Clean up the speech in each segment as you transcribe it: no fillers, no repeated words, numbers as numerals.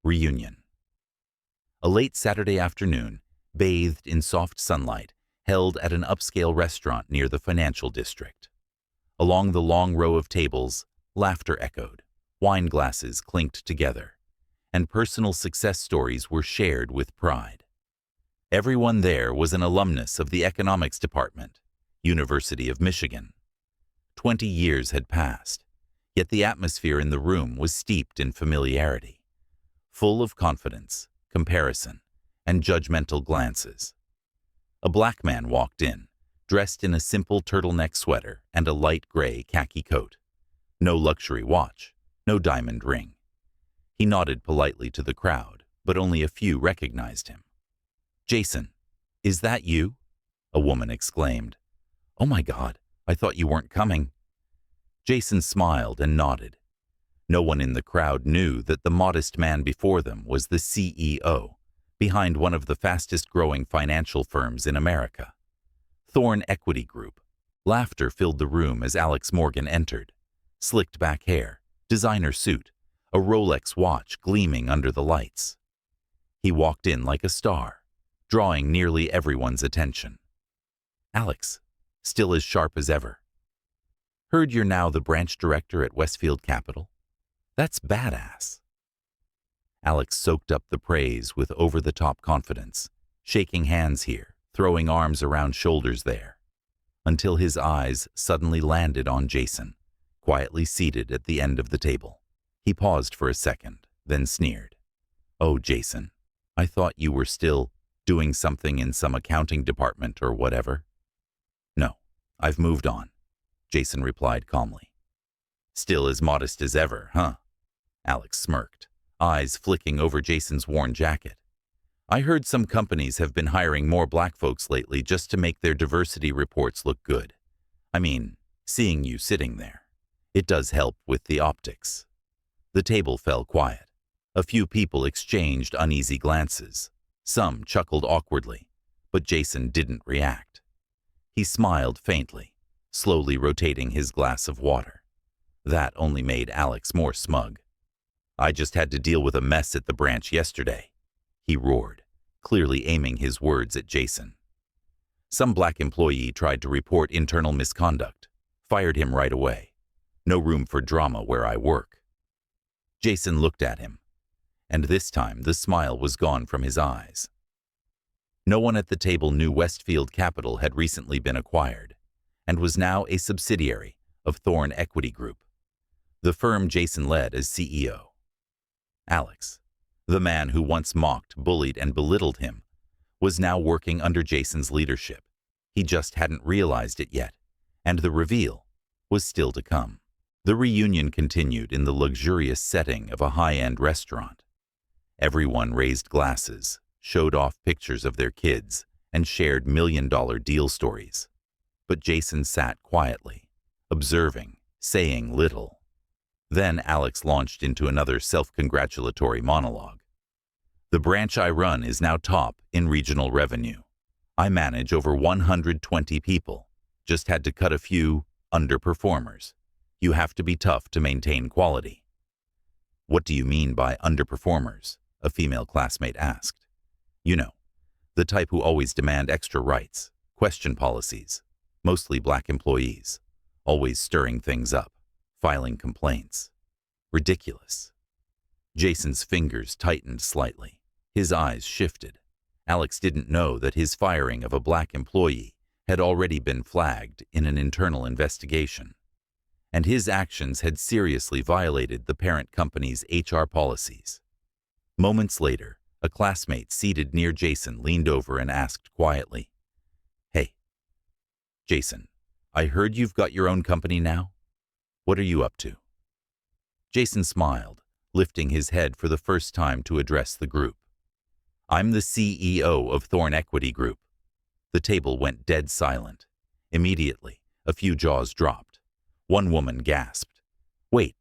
Reunion. A late Saturday afternoon, bathed in soft sunlight, held at an upscale restaurant near the financial district. Along the long row of tables, laughter echoed, wine glasses clinked together, and personal success stories were shared with pride. Everyone there was an alumnus of the economics department, University of Michigan. 20 years had passed, yet the atmosphere in the room was steeped in familiarity, full of confidence, comparison, and judgmental glances. A black man walked in, dressed in a simple turtleneck sweater and a light gray khaki coat. No luxury watch, no diamond ring. He nodded politely to the crowd, but only a few recognized him. "Jason, is that you?" a woman exclaimed. "Oh my God, I thought you weren't coming." Jason smiled and nodded. No one in the crowd knew that the modest man before them was the CEO, behind one of the fastest-growing financial firms in America, Thorn Equity Group. Laughter filled the room as Alex Morgan entered. Slicked back hair, designer suit, a Rolex watch gleaming under the lights. He walked in like a star, drawing nearly everyone's attention. "Alex, still as sharp as ever. Heard you're now the branch director at Westfield Capital? That's badass." Alex soaked up the praise with over-the-top confidence, shaking hands here, throwing arms around shoulders there, until his eyes suddenly landed on Jason, quietly seated at the end of the table. He paused for a second, then sneered. "Oh, Jason, I thought you were still doing something in some accounting department or whatever." "No, I've moved on," Jason replied calmly. "Still as modest as ever, huh?" Alex smirked, eyes flicking over Jason's worn jacket. "I heard some companies have been hiring more black folks lately just to make their diversity reports look good. I mean, seeing you sitting there, it does help with the optics." The table fell quiet. A few people exchanged uneasy glances. Some chuckled awkwardly, but Jason didn't react. He smiled faintly, slowly rotating his glass of water. That only made Alex more smug. "I just had to deal with a mess at the branch yesterday," he roared, clearly aiming his words at Jason. "Some black employee tried to report internal misconduct. Fired him right away. No room for drama where I work." Jason looked at him, and this time the smile was gone from his eyes. No one at the table knew Westfield Capital had recently been acquired, and was now a subsidiary of Thorn Equity Group, the firm Jason led as CEO. Alex, the man who once mocked, bullied, and belittled him, was now working under Jason's leadership. He just hadn't realized it yet, and the reveal was still to come. The reunion continued in the luxurious setting of a high-end restaurant. Everyone raised glasses, showed off pictures of their kids, and shared million-dollar deal stories. But Jason sat quietly, observing, saying little. Then Alex launched into another self-congratulatory monologue. "The branch I run is now top in regional revenue. I manage over 120 people. Just had to cut a few underperformers. You have to be tough to maintain quality." "What do you mean by underperformers?" a female classmate asked. "You know, the type who always demand extra rights, question policies, mostly black employees, always stirring things up, filing complaints. Ridiculous." Jason's fingers tightened slightly. His eyes shifted. Alex didn't know that his firing of a black employee had already been flagged in an internal investigation, and his actions had seriously violated the parent company's HR policies. Moments later, a classmate seated near Jason leaned over and asked quietly, "Hey, Jason, I heard you've got your own company now? What are you up to?" Jason smiled, lifting his head for the first time to address the group. "I'm the CEO of Thorn Equity Group." The table went dead silent. Immediately, a few jaws dropped. One woman gasped, "Wait,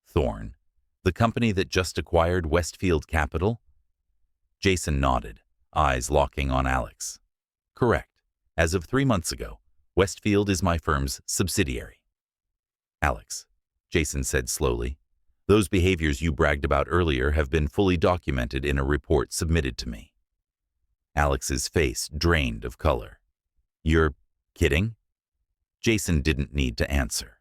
Thorn, the company that just acquired Westfield Capital?" Jason nodded, eyes locking on Alex. "Correct. As of 3 months ago, Westfield is my firm's subsidiary." "Alex," Jason said slowly, Those behaviors you bragged about earlier have been fully documented in a report submitted to me. Alex's face drained of color. You're kidding? Jason didn't need to answer.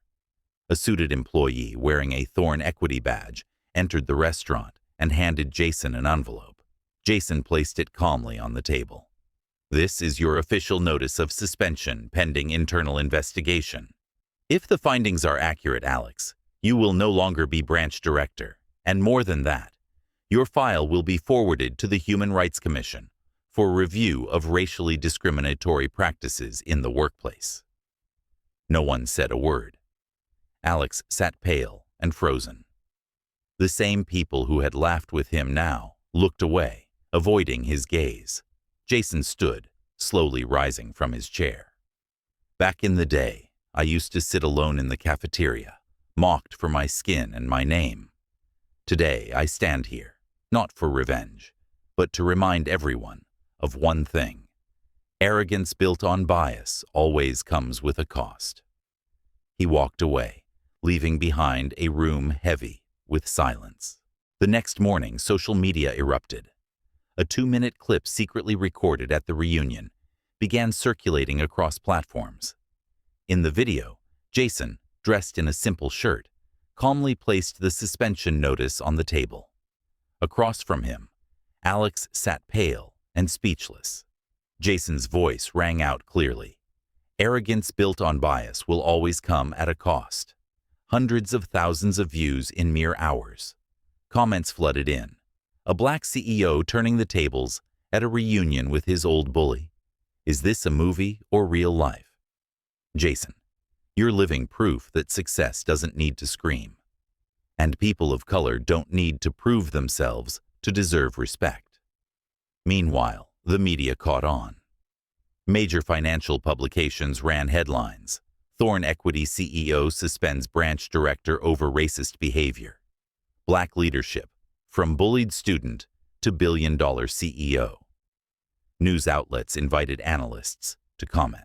A suited employee wearing a Thorn Equity badge entered the restaurant and handed Jason an envelope. Jason placed it calmly on the table. This is your official notice of suspension pending internal investigation. If the findings are accurate, Alex, you will no longer be branch director, and more than that, your file will be forwarded to the Human Rights Commission for review of racially discriminatory practices in the workplace. No one said a word. Alex sat pale and frozen. The same people who had laughed with him now looked away, avoiding his gaze. Jason stood, slowly rising from his chair. Back in the day, I used to sit alone in the cafeteria, mocked for my skin and my name. Today, I stand here, not for revenge, but to remind everyone of one thing. Arrogance built on bias always comes with a cost. He walked away, leaving behind a room heavy with silence. The next morning, social media erupted. A 2-minute clip secretly recorded at the reunion began circulating across platforms. In the video, Jason, dressed in a simple shirt, calmly placed the suspension notice on the table. Across from him, Alex sat pale and speechless. Jason's voice rang out clearly. Arrogance built on bias will always come at a cost. Hundreds of thousands of views in mere hours. Comments flooded in. A black CEO turning the tables at a reunion with his old bully. Is this a movie or real life? Jason, you're living proof that success doesn't need to scream. And people of color don't need to prove themselves to deserve respect. Meanwhile, the media caught on. Major financial publications ran headlines. Thorn Equity CEO suspends branch director over racist behavior. Black leadership, from bullied student to billion-dollar CEO. News outlets invited analysts to comment.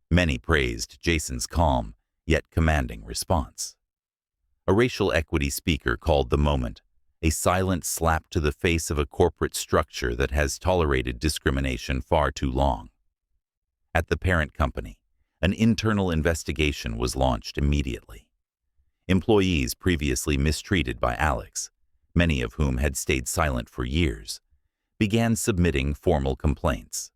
Many praised Jason's calm, yet commanding response. A racial equity speaker called the moment a silent slap to the face of a corporate structure that has tolerated discrimination far too long. At the parent company, an internal investigation was launched immediately. Employees previously mistreated by Alex, many of whom had stayed silent for years, began submitting formal complaints.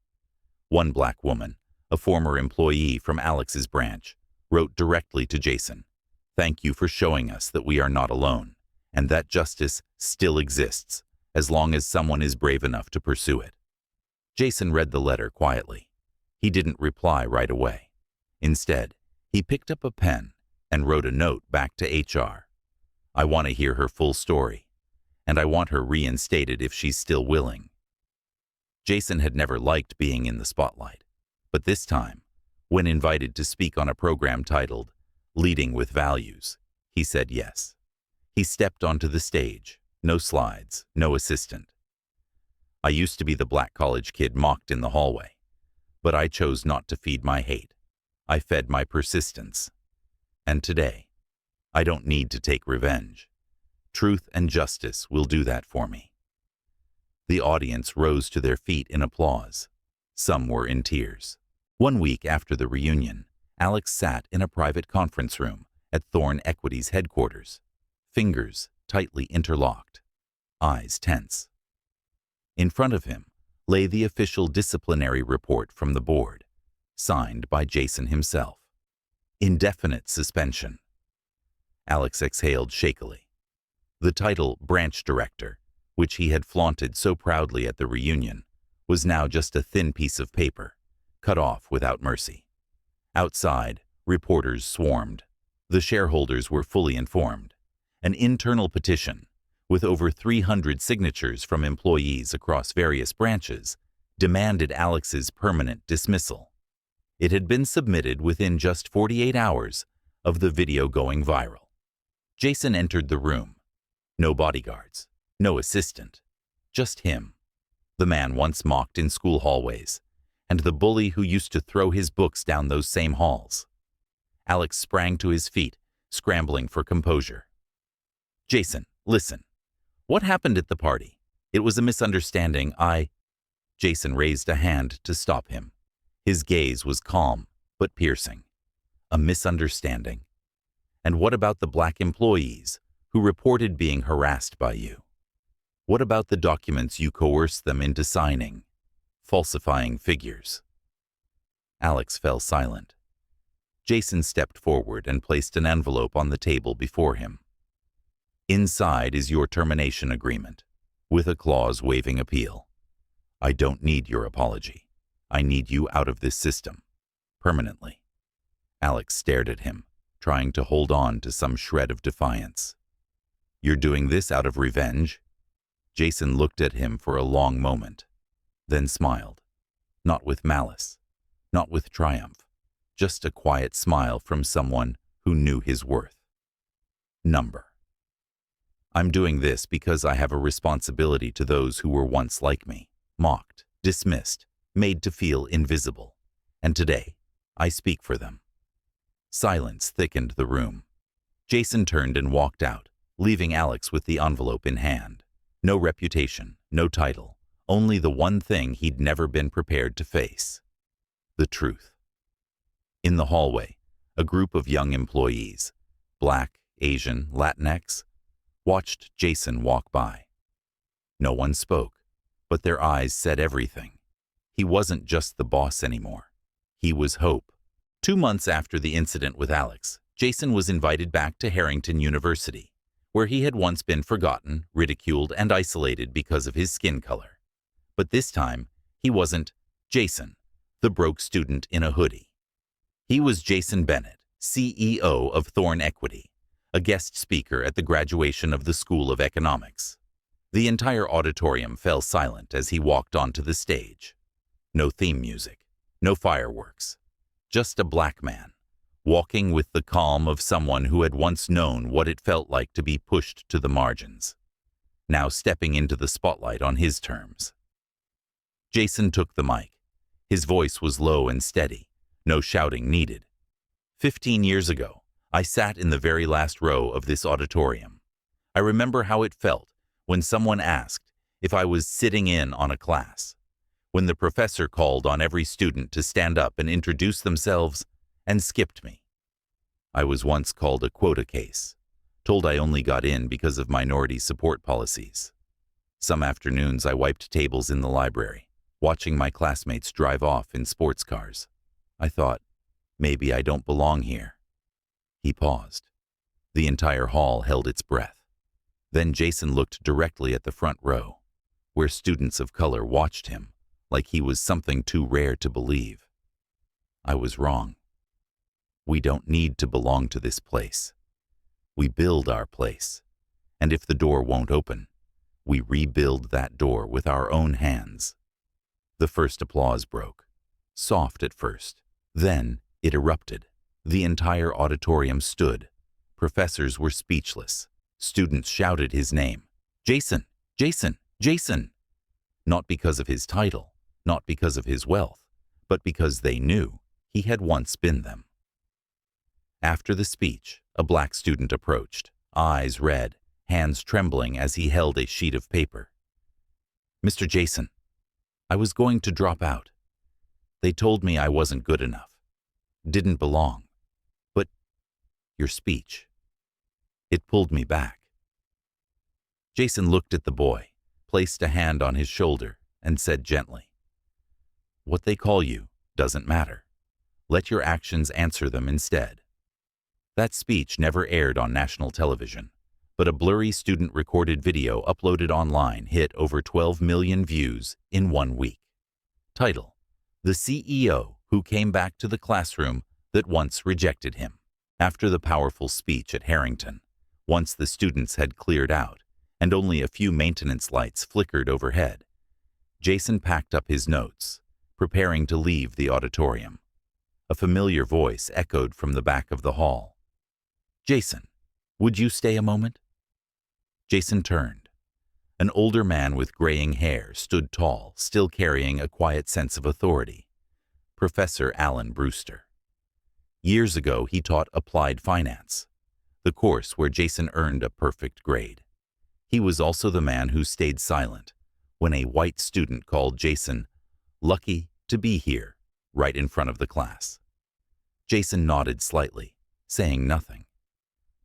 One black woman, a former employee from Alex's branch, wrote directly to Jason, "Thank you for showing us that we are not alone, and that justice still exists, as long as someone is brave enough to pursue it." Jason read the letter quietly. He didn't reply right away. Instead, he picked up a pen and wrote a note back to HR. "I want to hear her full story, and I want her reinstated if she's still willing." Jason had never liked being in the spotlight, but this time, when invited to speak on a program titled Leading with Values, he said yes. He stepped onto the stage, no slides, no assistant. "I used to be the black college kid mocked in the hallway, but I chose not to feed my hate. I fed my persistence. And today, I don't need to take revenge. Truth and justice will do that for me." The audience rose to their feet in applause. Some were in tears. 1 week after the reunion, Alex sat in a private conference room at Thorn Equity's headquarters, fingers tightly interlocked, eyes tense. In front of him lay the official disciplinary report from the board, signed by Jason himself. Indefinite suspension. Alex exhaled shakily. The title branch director, which he had flaunted so proudly at the reunion, was now just a thin piece of paper, cut off without mercy. Outside, reporters swarmed. The shareholders were fully informed. An internal petition, with over 300 signatures from employees across various branches, demanded Alex's permanent dismissal. It had been submitted within just 48 hours of the video going viral. Jason entered the room. No bodyguards, no assistant, just him, the man once mocked in school hallways, and the bully who used to throw his books down those same halls. Alex sprang to his feet, scrambling for composure. Jason, listen. What happened at the party? It was a misunderstanding. Jason raised a hand to stop him. His gaze was calm, but piercing. A misunderstanding. And what about the black employees who reported being harassed by you? What about the documents you coerced them into signing, falsifying figures? Alex fell silent. Jason stepped forward and placed an envelope on the table before him. Inside is your termination agreement, with a clause waiving appeal. I don't need your apology. I need you out of this system, permanently. Alex stared at him, trying to hold on to some shred of defiance. You're doing this out of revenge? Jason looked at him for a long moment, then smiled. Not with malice, not with triumph, just a quiet smile from someone who knew his worth. Number. I'm doing this because I have a responsibility to those who were once like me, mocked, dismissed, made to feel invisible. And today, I speak for them. Silence thickened the room. Jason turned and walked out, leaving Alex with the envelope in hand. No reputation, no title, only the one thing he'd never been prepared to face. The truth. In the hallway, a group of young employees, Black, Asian, Latinx, watched Jason walk by. No one spoke, but their eyes said everything. He wasn't just the boss anymore. He was hope. 2 months after the incident with Alex, Jason was invited back to Harrington University, where he had once been forgotten, ridiculed, and isolated because of his skin color. But this time, he wasn't Jason, the broke student in a hoodie. He was Jason Bennett, CEO of Thorn Equity, a guest speaker at the graduation of the School of Economics. The entire auditorium fell silent as he walked onto the stage. No theme music, no fireworks, just a black man, walking with the calm of someone who had once known what it felt like to be pushed to the margins, now stepping into the spotlight on his terms. Jason took the mic. His voice was low and steady, no shouting needed. 15 years ago, I sat in the very last row of this auditorium. I remember how it felt when someone asked if I was sitting in on a class, when the professor called on every student to stand up and introduce themselves and skipped me. I was once called a quota case, told I only got in because of minority support policies. Some afternoons I wiped tables in the library, watching my classmates drive off in sports cars. I thought, maybe I don't belong here. He paused. The entire hall held its breath. Then Jason looked directly at the front row, where students of color watched him like he was something too rare to believe. I was wrong. We don't need to belong to this place. We build our place, and if the door won't open, we rebuild that door with our own hands. The first applause broke, soft at first. Then it erupted. The entire auditorium stood. Professors were speechless. Students shouted his name. Jason! Jason! Jason! Not because of his title, not because of his wealth, but because they knew he had once been them. After the speech, a black student approached, eyes red, hands trembling as he held a sheet of paper. Mr. Jason, I was going to drop out. They told me I wasn't good enough, didn't belong. But your speech, it pulled me back. Jason looked at the boy, placed a hand on his shoulder, and said gently, what they call you doesn't matter. Let your actions answer them instead. That speech never aired on national television, but a blurry student-recorded video uploaded online hit over 12 million views in 1 week. Title: The CEO Who Came Back to the Classroom That Once Rejected Him. After the powerful speech at Harrington, once the students had cleared out and only a few maintenance lights flickered overhead, Jason packed up his notes, preparing to leave the auditorium. A familiar voice echoed from the back of the hall. Jason, would you stay a moment? Jason turned. An older man with graying hair stood tall, still carrying a quiet sense of authority. Professor Alan Brewster. Years ago, he taught applied finance. the course where Jason earned a perfect grade. He was also the man who stayed silent when a white student called Jason lucky to be here, right in front of the class. Jason nodded slightly, saying nothing.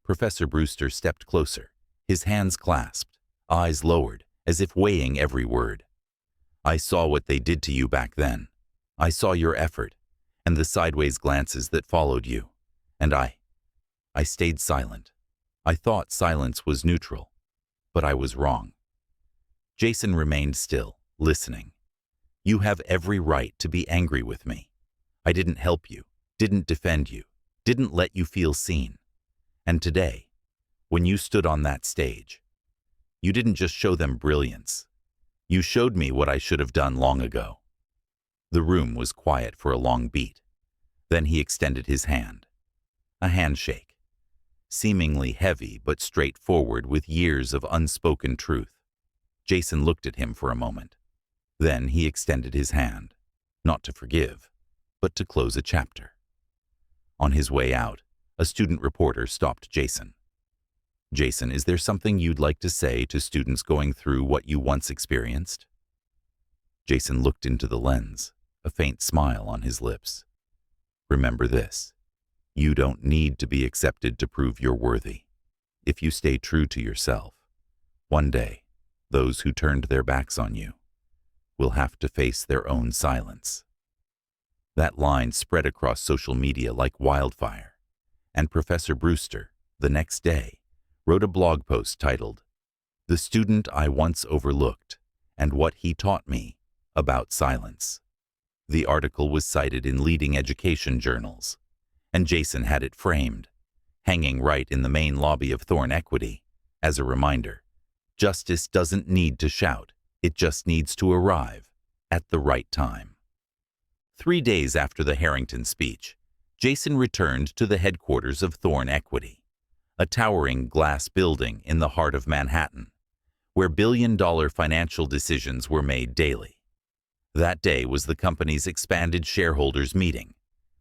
Professor Brewster stepped closer, his hands clasped, eyes lowered, as if weighing every word. I saw what they did to you back then. I saw your effort, and the sideways glances that followed you. And I stayed silent. I thought silence was neutral, but I was wrong. Jason remained still, listening. You have every right to be angry with me. I didn't help you, didn't defend you, didn't let you feel seen. And today, when you stood on that stage, you didn't just show them brilliance. You showed me what I should have done long ago. The room was quiet for a long beat. Then he extended his hand. A handshake, seemingly heavy but straightforward with years of unspoken truth. Jason looked at him for a moment. Then he extended his hand, not to forgive, but to close a chapter. On his way out, a student reporter stopped Jason. Jason, is there something you'd like to say to students going through what you once experienced? Jason looked into the lens, a faint smile on his lips. Remember this. You don't need to be accepted to prove you're worthy. If you stay true to yourself, one day, those who turned their backs on you will have to face their own silence. That line spread across social media like wildfire, and Professor Brewster, the next day, wrote a blog post titled, "The Student I Once Overlooked and What He Taught Me About Silence." The article was cited in leading education journals, and Jason had it framed, hanging right in the main lobby of Thorne Equity, as a reminder. Justice doesn't need to shout, it just needs to arrive at the right time. 3 days after the Harrington speech, Jason returned to the headquarters of Thorne Equity, a towering glass building in the heart of Manhattan, where billion-dollar financial decisions were made daily. That day was the company's expanded shareholders meeting,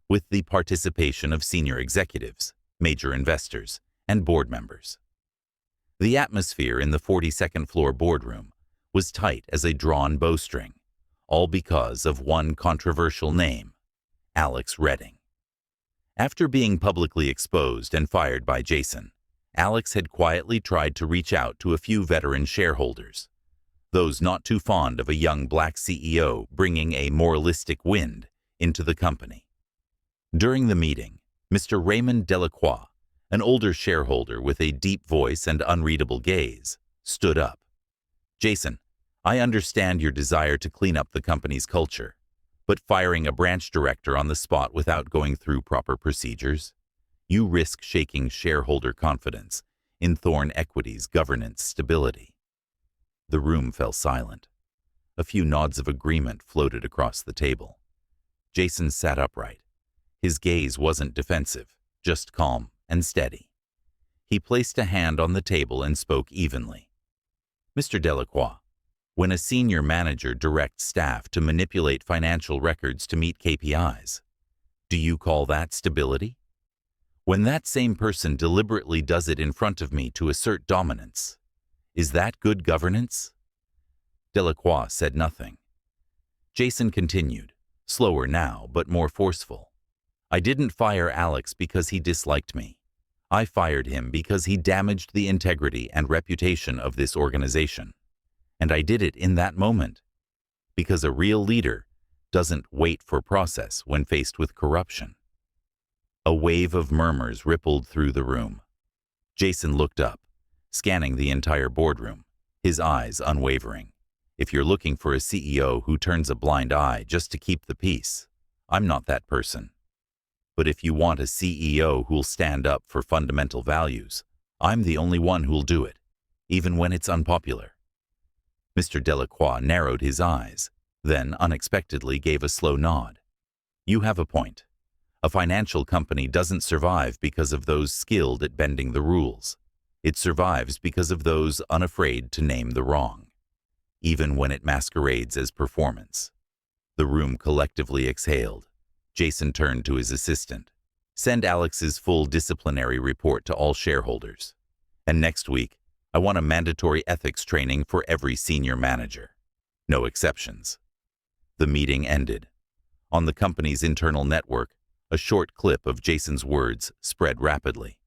with the participation of senior executives, major investors, and board members. The atmosphere in the 42nd floor boardroom was tight as a drawn bowstring, all because of one controversial name, Alex Redding. After being publicly exposed and fired by Jason, Alex had quietly tried to reach out to a few veteran shareholders, those not too fond of a young black CEO bringing a moralistic wind into the company. During the meeting, Mr. Raymond Delacroix, an older shareholder with a deep voice and unreadable gaze, stood up. Jason, I understand your desire to clean up the company's culture, but firing a branch director on the spot without going through proper procedures, you risk shaking shareholder confidence in Thorne Equity's governance stability. The room fell silent. A few nods of agreement floated across the table. Jason sat upright. His gaze wasn't defensive, just calm and steady. He placed a hand on the table and spoke evenly. Mr. Delacroix, when a senior manager directs staff to manipulate financial records to meet KPIs, do you call that stability? When that same person deliberately does it in front of me to assert dominance, is that good governance? Delacroix said nothing. Jason continued, slower now but more forceful. I didn't fire Alex because he disliked me. I fired him because he damaged the integrity and reputation of this organization. And I did it in that moment. Because a real leader doesn't wait for process when faced with corruption. A wave of murmurs rippled through the room. Jason looked up, scanning the entire boardroom, his eyes unwavering. If you're looking for a CEO who turns a blind eye just to keep the peace, I'm not that person. But if you want a CEO who'll stand up for fundamental values, I'm the only one who'll do it, even when it's unpopular. Mr. Delacroix narrowed his eyes, then unexpectedly gave a slow nod. You have a point. A financial company doesn't survive because of those skilled at bending the rules. It survives because of those unafraid to name the wrong, even when it masquerades as performance. The room collectively exhaled. Jason turned to his assistant. Send Alex's full disciplinary report to all shareholders. And next week, I want a mandatory ethics training for every senior manager. No exceptions. The meeting ended. On the company's internal network, a short clip of Jason's words spread rapidly.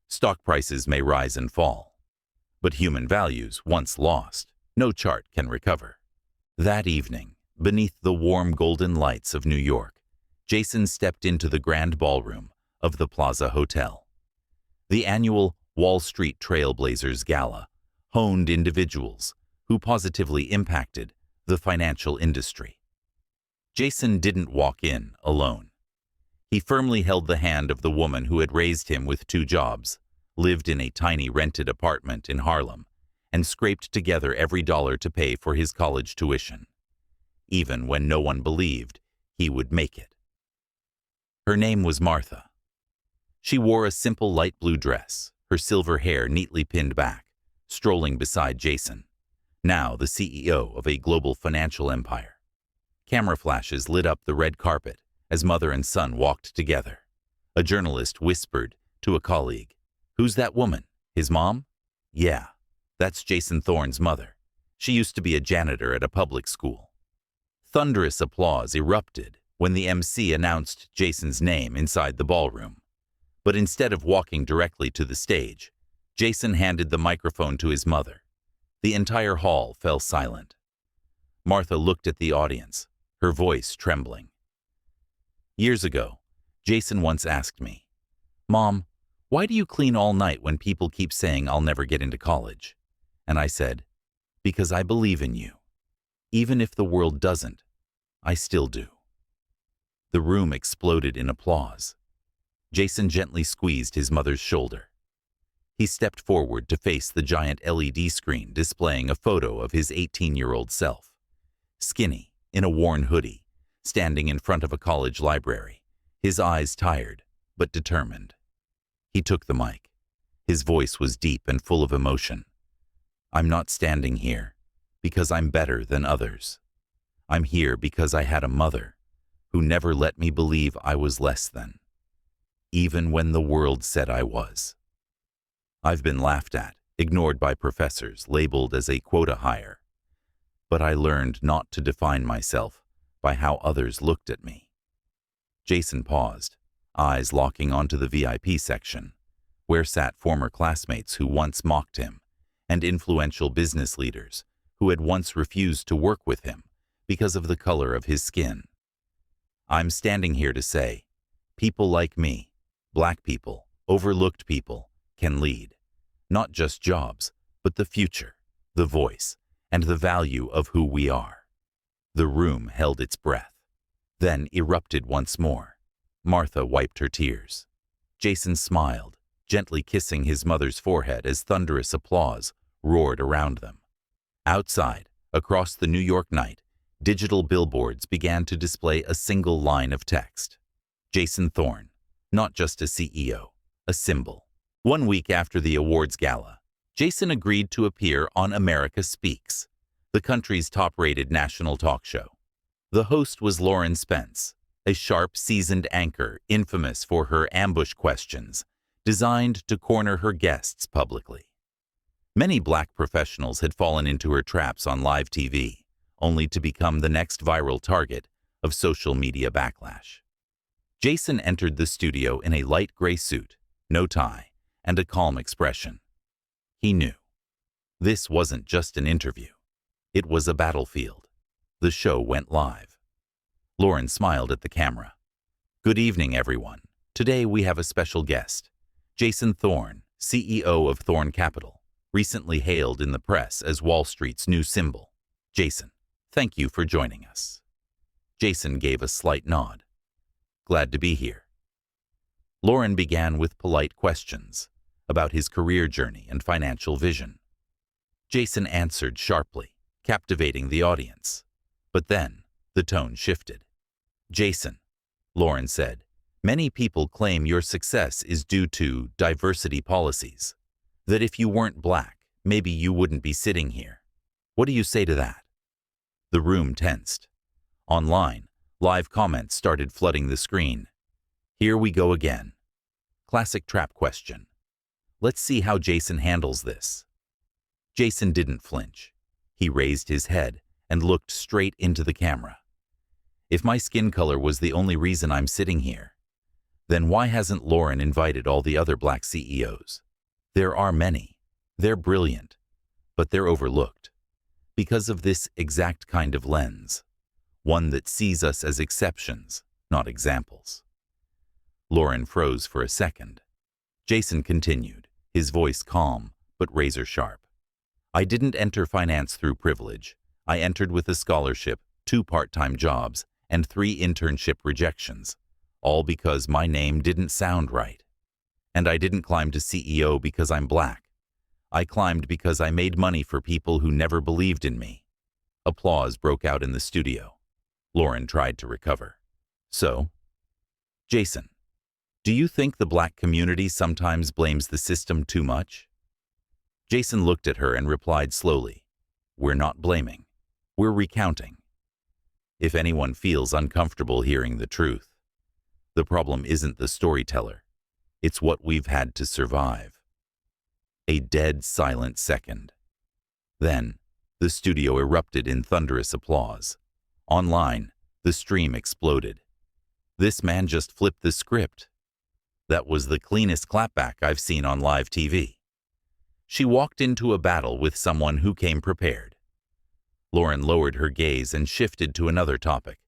Stock prices may rise and fall, but human values, once lost, no chart can recover. That evening, beneath the warm golden lights of New York, Jason stepped into the grand ballroom of the Plaza Hotel. The annual Wall Street Trailblazers Gala honed individuals who positively impacted the financial industry. Jason didn't walk in alone. He firmly held the hand of the woman who had raised him with 2 jobs, lived in a tiny rented apartment in Harlem, and scraped together every dollar to pay for his college tuition, even when no one believed he would make it. Her name was Martha. She wore a simple light blue dress, her silver hair neatly pinned back, strolling beside Jason, now the CEO of a global financial empire. Camera flashes lit up the red carpet as mother and son walked together. A journalist whispered to a colleague, "Who's that woman? His mom?" "Yeah, that's Jason Thorne's mother. She used to be a janitor at a public school." Thunderous applause erupted when the MC announced Jason's name inside the ballroom. But instead of walking directly to the stage, Jason handed the microphone to his mother. The entire hall fell silent. Martha looked at the audience, her voice trembling. Years ago, Jason once asked me, "Mom, why do you clean all night when people keep saying I'll never get into college?" And I said, "Because I believe in you. Even if the world doesn't, I still do." The room exploded in applause. Jason gently squeezed his mother's shoulder. He stepped forward to face the giant LED screen displaying a photo of his 18-year-old self. Skinny, in a worn hoodie, standing in front of a college library, his eyes tired but determined. He took the mic. His voice was deep and full of emotion. "I'm not standing here because I'm better than others. I'm here because I had a mother who never let me believe I was less than, even when the world said I was. I've been laughed at, ignored by professors, labeled as a quota hire. But I learned not to define myself by how others looked at me." Jason paused, eyes locking onto the VIP section, where sat former classmates who once mocked him, and influential business leaders who had once refused to work with him because of the color of his skin. "I'm standing here to say, people like me, Black people, overlooked people, can lead. Not just jobs, but the future, the voice, and the value of who we are." The room held its breath, then erupted once more. Martha wiped her tears. Jason smiled, gently kissing his mother's forehead as thunderous applause roared around them. Outside, across the New York night, digital billboards began to display a single line of text. Jason Thorne, not just a CEO, a symbol. 1 week after the awards gala, Jason agreed to appear on America Speaks, the country's top-rated national talk show. The host was Lauren Spence, a sharp, seasoned anchor infamous for her ambush questions, designed to corner her guests publicly. Many Black professionals had fallen into her traps on live TV, only to become the next viral target of social media backlash. Jason entered the studio in a light gray suit, no tie, and a calm expression. He knew. This wasn't just an interview. It was a battlefield. The show went live. Lauren smiled at the camera. "Good evening, everyone. Today we have a special guest, Jason Thorne, CEO of Thorne Capital, recently hailed in the press as Wall Street's new symbol. Jason, thank you for joining us." Jason gave a slight nod. "Glad to be here." Lauren began with polite questions about his career journey and financial vision. Jason answered sharply, captivating the audience. But then, the tone shifted. "Jason," Lauren said, "many people claim your success is due to diversity policies. That if you weren't Black, maybe you wouldn't be sitting here. What do you say to that?" The room tensed. Online, live comments started flooding the screen. Here we go again. Classic trap question. Let's see how Jason handles this. Jason didn't flinch. He raised his head and looked straight into the camera. If my skin color was the only reason I'm sitting here, then why hasn't Lauren invited all the other black CEOs? There are many. They're brilliant, but they're overlooked because of this exact kind of lens, one that sees us as exceptions, not examples. Lauren froze for a second. Jason continued, his voice calm but razor sharp. I didn't enter finance through privilege. I entered with a scholarship, 2 part-time jobs, and 3 internship rejections, all because my name didn't sound right. And I didn't climb to CEO because I'm black. I climbed because I made money for people who never believed in me. Applause broke out in the studio. Lauren tried to recover. So, Jason, do you think the black community sometimes blames the system too much? Jason looked at her and replied slowly, We're not blaming. We're recounting. If anyone feels uncomfortable hearing the truth, the problem isn't the storyteller. It's what we've had to survive. A dead silent second. Then, the studio erupted in thunderous applause. Online, the stream exploded. This man just flipped the script. That was the cleanest clapback I've seen on live TV. She walked into a battle with someone who came prepared. Lauren lowered her gaze and shifted to another topic,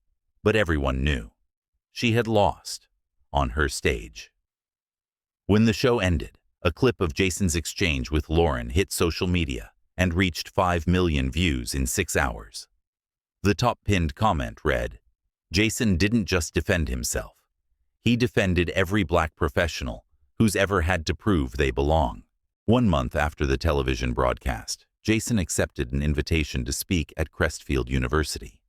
but everyone knew. She had lost, on her stage. When the show ended, a clip of Jason's exchange with Lauren hit social media and reached 5 million views in 6 hours. The top pinned comment read, Jason didn't just defend himself. He defended every black professional who's ever had to prove they belong. 1 month after the television broadcast, Jason accepted an invitation to speak at Crestfield University,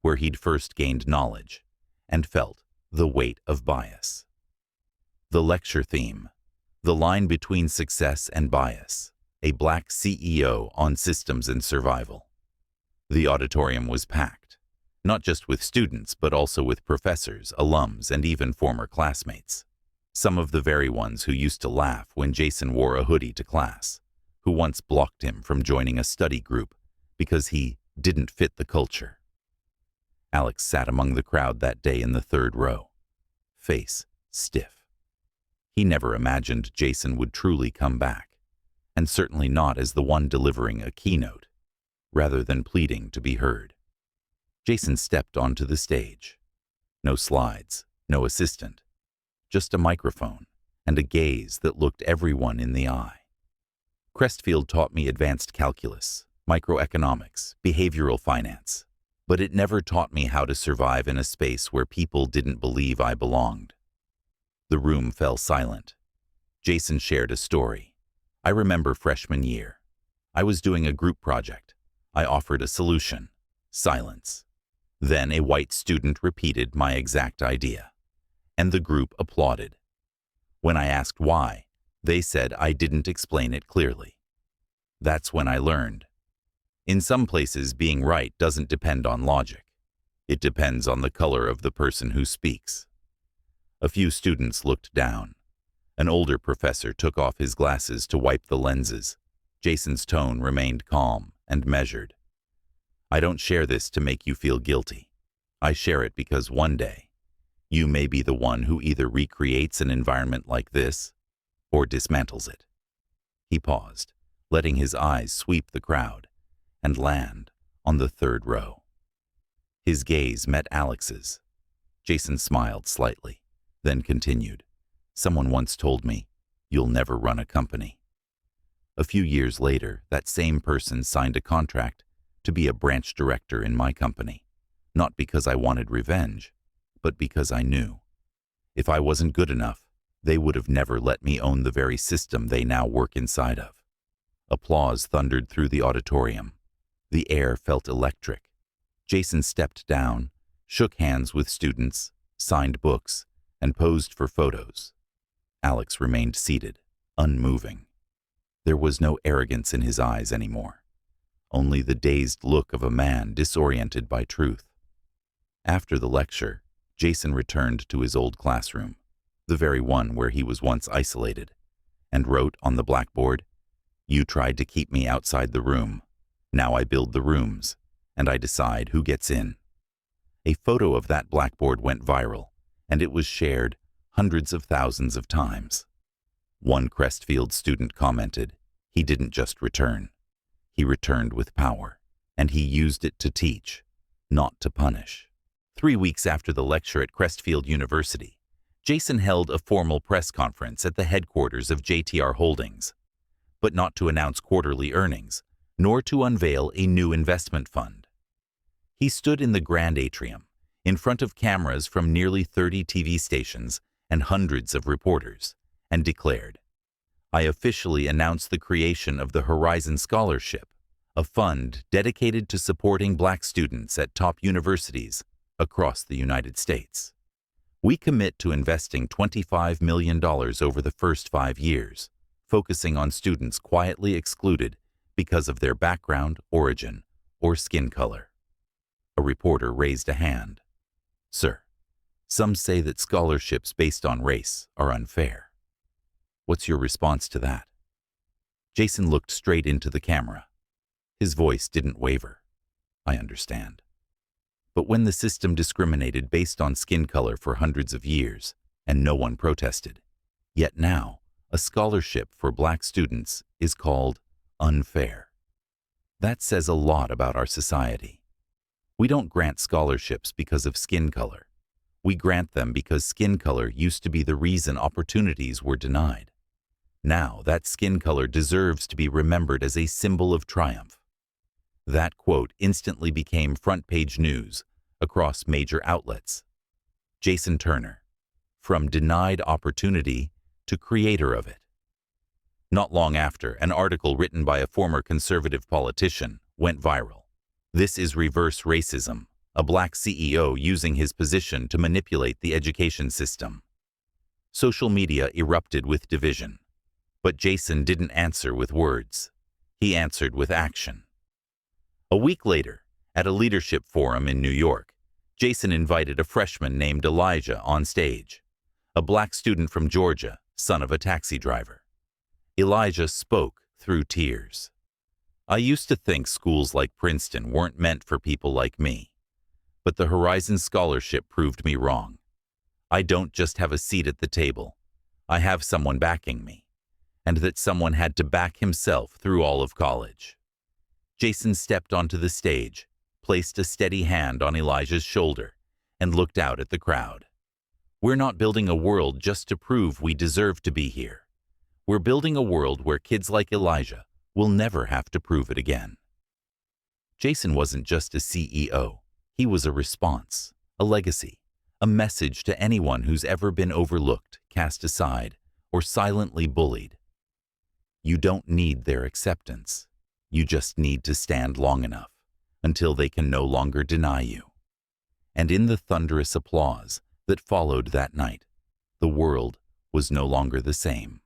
where he'd first gained knowledge and felt the weight of bias. The lecture theme, the line between success and bias, a black CEO on systems and survival. The auditorium was packed, not just with students but also with professors, alums, and even former classmates. Some of the very ones who used to laugh when Jason wore a hoodie to class, who once blocked him from joining a study group because he didn't fit the culture. Alex sat among the crowd that day in the 3rd row, face stiff. He never imagined Jason would truly come back, and certainly not as the one delivering a keynote, rather than pleading to be heard. Jason stepped onto the stage. No slides, no assistant, just a microphone and a gaze that looked everyone in the eye. Crestfield taught me advanced calculus, microeconomics, behavioral finance, but it never taught me how to survive in a space where people didn't believe I belonged. The room fell silent. Jason shared a story. I remember freshman year. I was doing a group project. I offered a solution. Silence. Then a white student repeated my exact idea, and the group applauded. When I asked why, they said I didn't explain it clearly. That's when I learned. In some places, being right doesn't depend on logic. It depends on the color of the person who speaks. A few students looked down. An older professor took off his glasses to wipe the lenses. Jason's tone remained calm and measured. I don't share this to make you feel guilty. I share it because one day, you may be the one who either recreates an environment like this or dismantles it. He paused, letting his eyes sweep the crowd and land on the 3rd row. His gaze met Alex's. Jason smiled slightly, then continued, Someone once told me, you'll never run a company. A few years later, that same person signed a contract to be a branch director in my company, not because I wanted revenge, but because I knew. If I wasn't good enough, they would have never let me own the very system they now work inside of. Applause thundered through the auditorium. The air felt electric. Jason stepped down, shook hands with students, signed books, and posed for photos. Alex remained seated, unmoving. There was no arrogance in his eyes anymore, only the dazed look of a man disoriented by truth. After the lecture, Jason returned to his old classroom, the very one where he was once isolated, and wrote on the blackboard, "You tried to keep me outside the room. Now I build the rooms, and I decide who gets in." A photo of that blackboard went viral, and it was shared hundreds of thousands of times. One Crestfield student commented, "He didn't just return. He returned with power, and he used it to teach, not to punish." 3 weeks after the lecture at Crestfield University, Jason held a formal press conference at the headquarters of JTR Holdings, but not to announce quarterly earnings, nor to unveil a new investment fund. He stood in the grand atrium, in front of cameras from nearly 30 TV stations and hundreds of reporters, and declared, "I officially announce the creation of the Horizon Scholarship, a fund dedicated to supporting Black students at top universities across the United States. We commit to investing $25 million over the first 5 years, focusing on students quietly excluded because of their background, origin, or skin color." A reporter raised a hand. "Sir, some say that scholarships based on race are unfair. What's your response to that?" Jason looked straight into the camera. His voice didn't waver. "I understand. But when the system discriminated based on skin color for hundreds of years, and no one protested, yet now a scholarship for Black students is called unfair. That says a lot about our society. We don't grant scholarships because of skin color. We grant them because skin color used to be the reason opportunities were denied. Now that skin color deserves to be remembered as a symbol of triumph." That quote instantly became front-page news across major outlets. Jason Turner, from denied opportunity to creator of it. Not long after, an article written by a former conservative politician went viral. "This is reverse racism, a Black CEO using his position to manipulate the education system." Social media erupted with division, but Jason didn't answer with words. He answered with action. A week later, at a leadership forum in New York, Jason invited a freshman named Elijah on stage, a Black student from Georgia, son of a taxi driver. Elijah spoke through tears. "I used to think schools like Princeton weren't meant for people like me, but the Horizon Scholarship proved me wrong. I don't just have a seat at the table. I have someone backing me, and that someone had to back himself through all of college." Jason stepped onto the stage, placed a steady hand on Elijah's shoulder, and looked out at the crowd. "We're not building a world just to prove we deserve to be here. We're building a world where kids like Elijah will never have to prove it again." Jason wasn't just a CEO. He was a response, a legacy, a message to anyone who's ever been overlooked, cast aside, or silently bullied. You don't need their acceptance. You just need to stand long enough until they can no longer deny you. And in the thunderous applause that followed that night, the world was no longer the same.